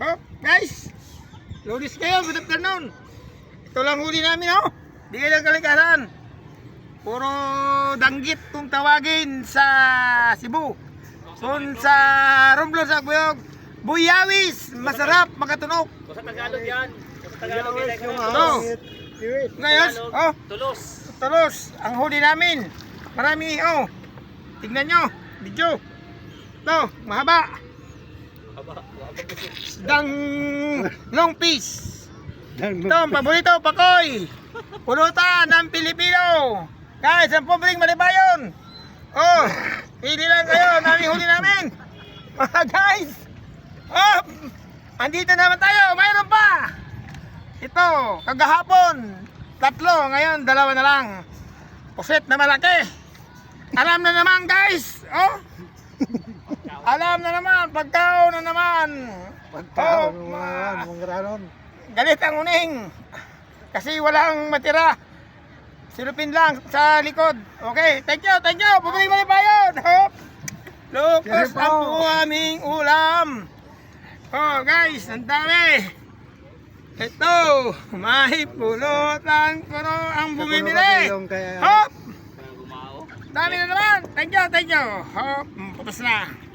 Oh, guys. Lunes kayo, good afternoon. Ito lang huli namin, oh. Di kayo ng kalikasan. Puro danggit kung tawagin sa Cebu. Kung sa Romblon sa Buyog, buyawis, masarap, makatunog. Sa Tagalog yan. Sa Tagalog yan. Ito. Ngayon, oh, Tulos. tulos, ang huli namin. Marami, oh. Tingnan nyo, video. Ito, mahaba. Dang long piece. Ito, ang paborito, pakoy. Pulutan ng Pilipino. Guys, ang pobreng malibayon. Oh, pili lang kayo, nami huli namin. Mga guys. Oh, andito naman tayo, mayroon pa. Ito, kagahapon, 3, ngayon 2 na lang. Pusit na malaki. Alam na naman guys. Oh, alam na naman, pagkaon na naman. Pagkaon naman, mga ranon. Galit ang uning. Kasi walang matira. Silupin lang sa likod. Okay, thank you, thank you. Pabalik mo bayon. Hop. Locos ang po aming ulam. Oh guys, ang dami. Ito, mahipulutan ko ang bumibili. Hop. Dami na naman. Thank you, thank you. Hop, tapos na.